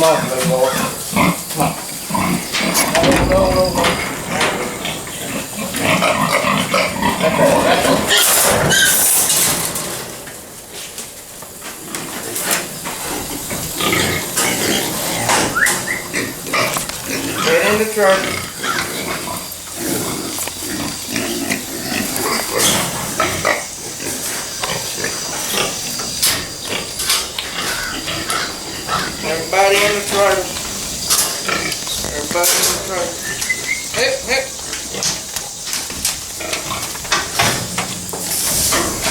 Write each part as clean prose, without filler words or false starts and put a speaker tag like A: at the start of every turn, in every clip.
A: Come on, little boy. Come on. No. Right there. Get in the truck. Everybody in the trailer. Everybody in the trailer. Hip.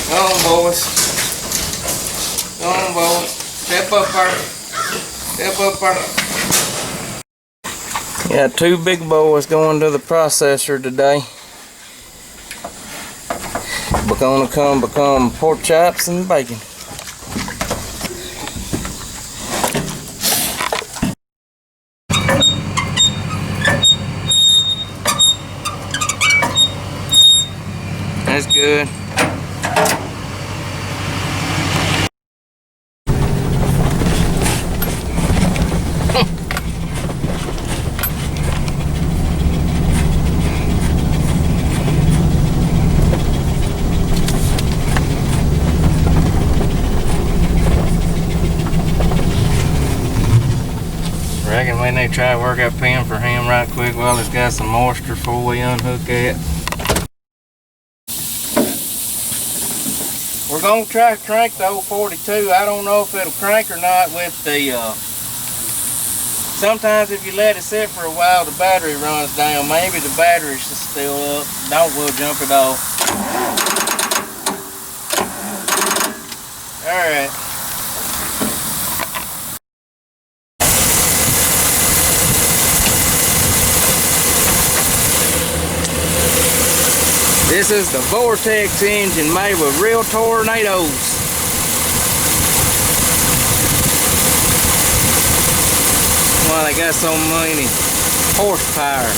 A: Come on, boys. Step up there. Yeah, 2 big boys going to the processor today. We're gonna become pork chops and bacon. That's good. Reckon we need to try to work that pen for him right quick while it's got some moisture before we unhook it. We're gonna try to crank the old 42. I don't know if it'll crank or not with the, sometimes if you let it sit for a while, the battery runs down. Maybe the battery's still up. Don't, we'll jump it off. All right. This is the Vortex engine made with real tornadoes. Well, they got so many horsepower.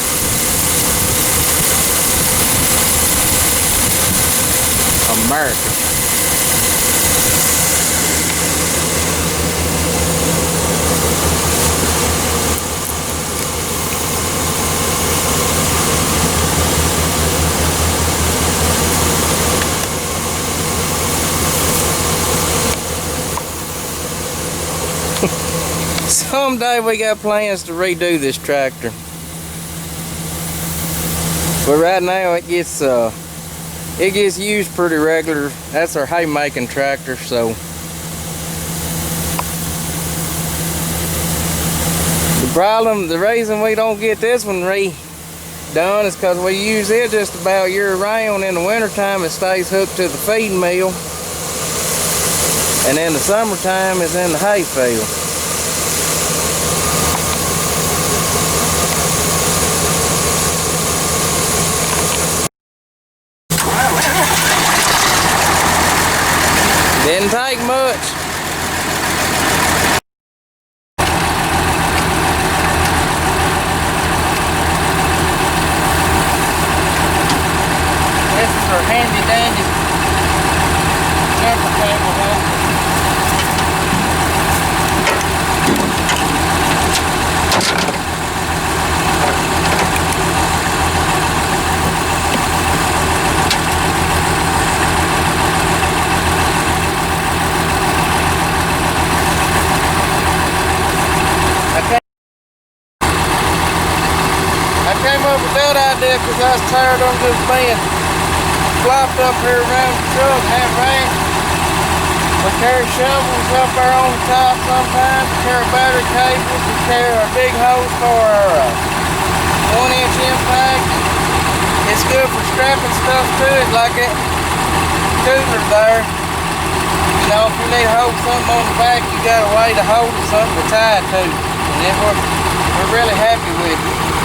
A: America. Someday we got plans to redo this tractor, but right now it gets used pretty regular. That's our haymaking tractor, so the reason we don't get this one redone is because we use it just about year round. In the wintertime it stays hooked to the feed mill, and in the summertime it's in the hay field. Didn't take much. This is our handy dandy jumper cable holder. I came up with that idea because I was tired of just being flopped up here around the truck, half rain. We carry shovels up there on the top sometimes, we carry battery cables, we carry our big hose for our 1-inch impact. It's good for strapping stuff to it, like that cooler there. You know, if you need to hold something on the back, you got a way to hold it, something to tie it to. And then we're really happy with it.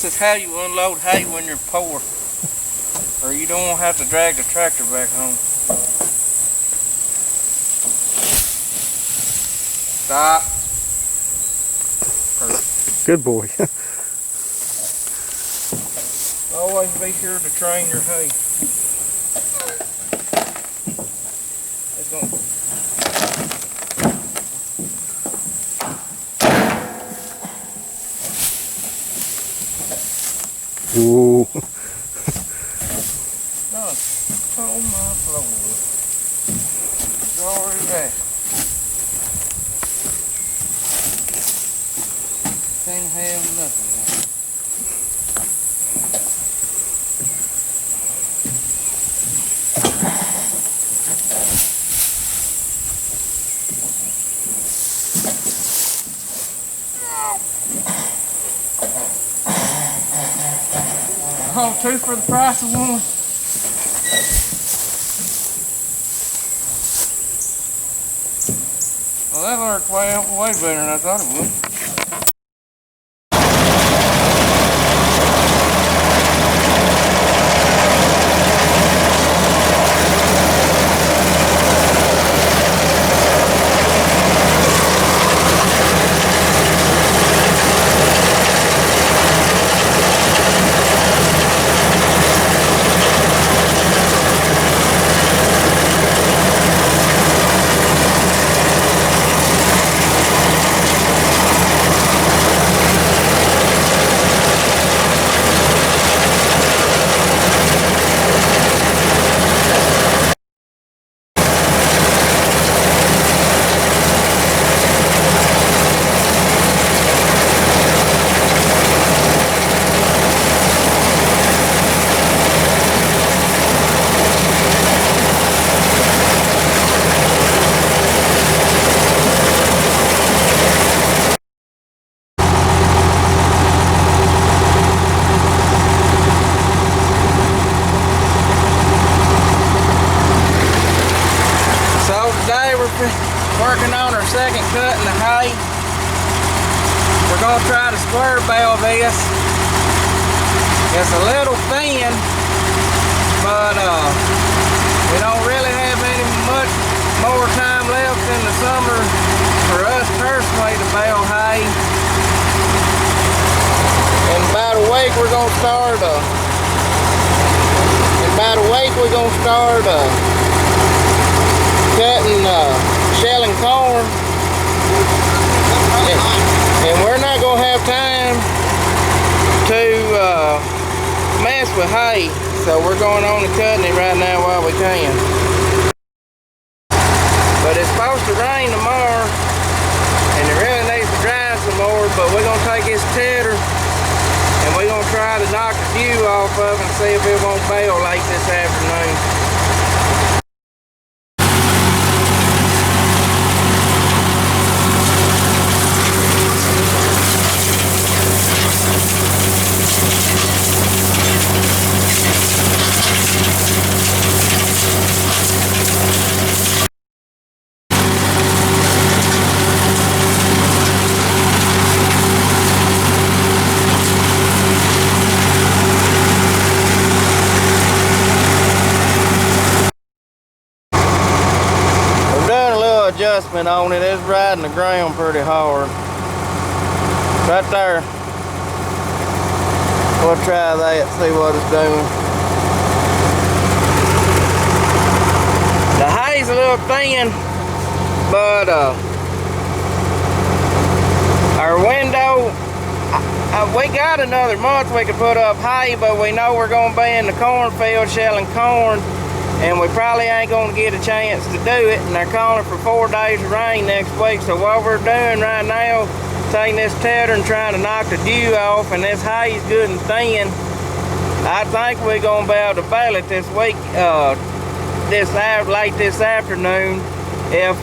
A: is how you unload hay when you're poor, or you don't want to have to drag the tractor back home. Stop. Perfect.
B: Good boy.
A: Always be sure to train your hay. It's going.
B: Ooh.
A: No, on my floor. Sorry that. Can't have nothing. Oh, two for the price of one. Well, that worked way better than I thought it would. Working on our second cut in the hay. We're going to try to square bale this. It's a little thin, but we don't really have much more time left in the summer for us personally to bale hay. In about a week we're going to start cutting shelling corn, and we're not going to have time to mess with hay, so we're going on and cutting it right now while we can. But it's supposed to rain tomorrow, and it really needs to dry some more, but we're going to take this tedder and we're going to try to knock the dew off of it and see if it won't bale late this afternoon. Adjustment on it. It's riding the ground pretty hard. Right there. We'll try that, see what it's doing. The hay's a little thin, but our window, we got another month we could put up hay, but we know we're going to be in the cornfield shelling corn, and we probably ain't going to get a chance to do it, and they're calling for 4 days of rain next week. So what we're doing right now, taking this tedder and trying to knock the dew off, and this hay's good and thin. I think we're going to be able to bale it this week, late this afternoon. If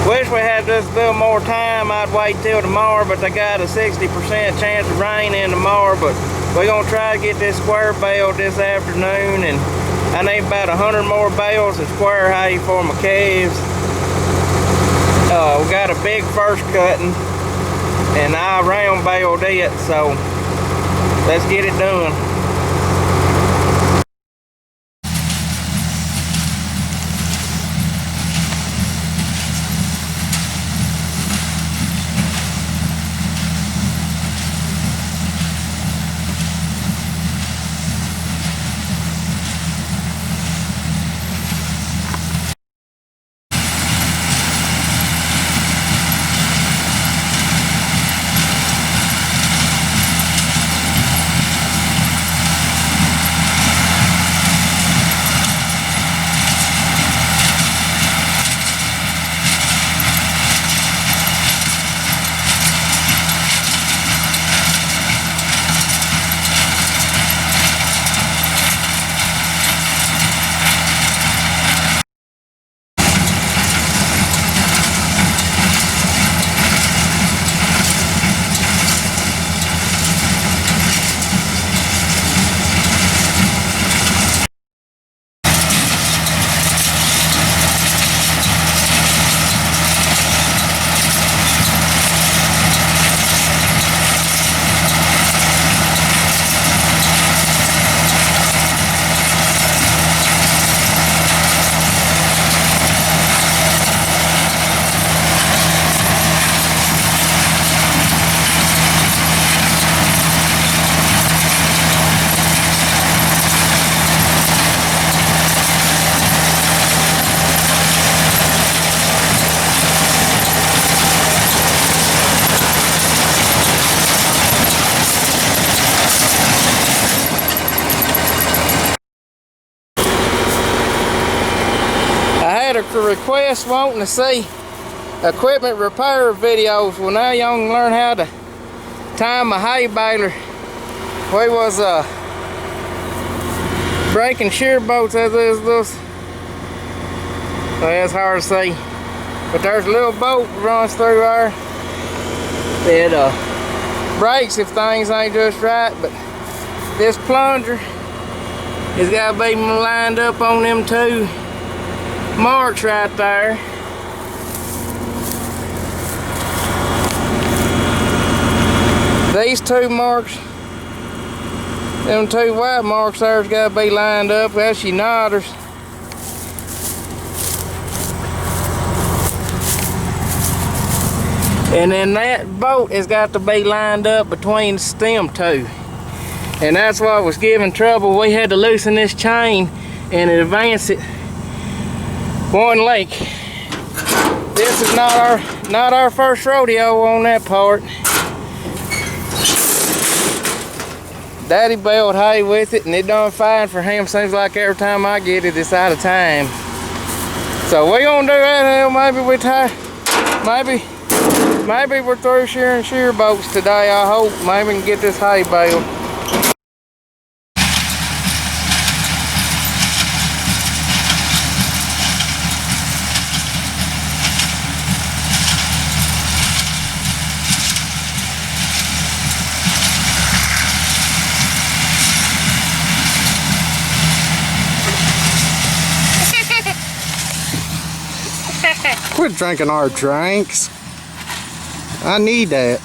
A: wish we had just a little more time, I'd wait till tomorrow, but they got a 60% chance of rain in tomorrow. But we're going to try to get this square baled this afternoon, and I need about 100 more bales of square hay for my calves. We got a big first cutting, and I round baled it, so let's get it done. A request wanting to see equipment repair videos. Well, now y'all can learn how to time a hay baler. We was breaking shear bolts as is this. So it's hard to see, but there's a little bolt that runs through there. It breaks if things ain't just right, but this plunger has got to be lined up on them two marks right there. These two marks, them two white marks there's got to be lined up. That's your knotters. And then that bolt has got to be lined up between the stem two. And that's what was giving trouble. We had to loosen this chain and advance it one link. This is not our first rodeo on that part. Daddy baled hay with it and it done fine for him. Seems like every time I get it, it's out of time. So we gonna do that. Maybe we maybe we're through shear bolts today. I hope. Maybe we can get this hay baled.
B: Quit drinking our drinks. I need that.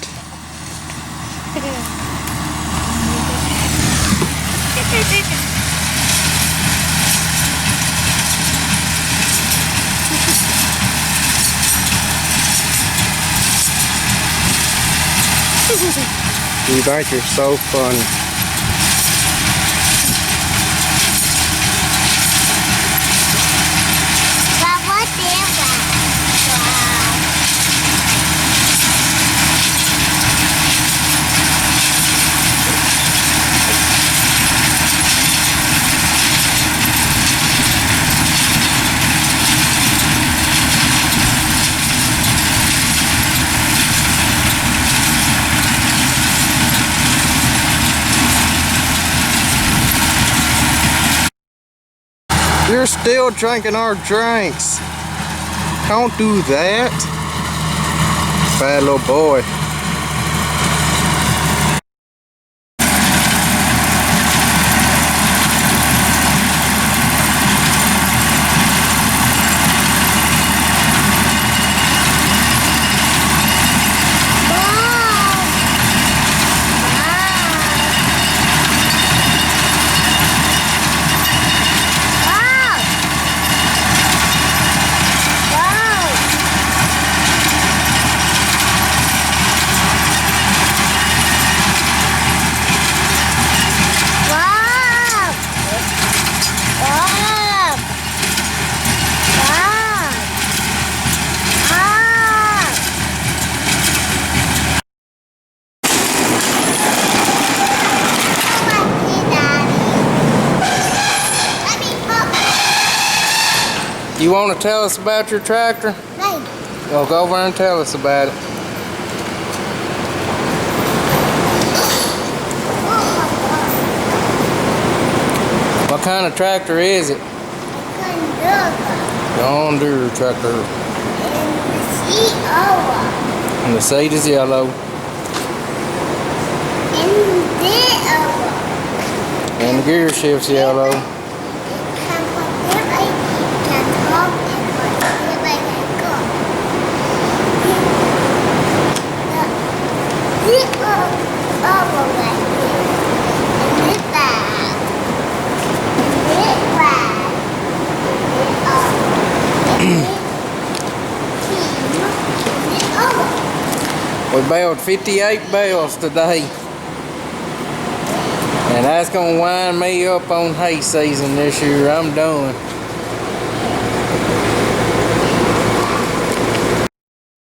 B: You think you're so funny. You're still drinking our drinks. Don't do that. Bad little boy.
C: Bye.
A: You want to tell us about your tractor?
C: No.
A: Well, go over and tell us about it. What kind of tractor is it? John Deere tractor. And the seat is yellow. And the gear shift's yellow. We baled 58 bales today. And that's gonna wind me up on hay season this year. I'm done.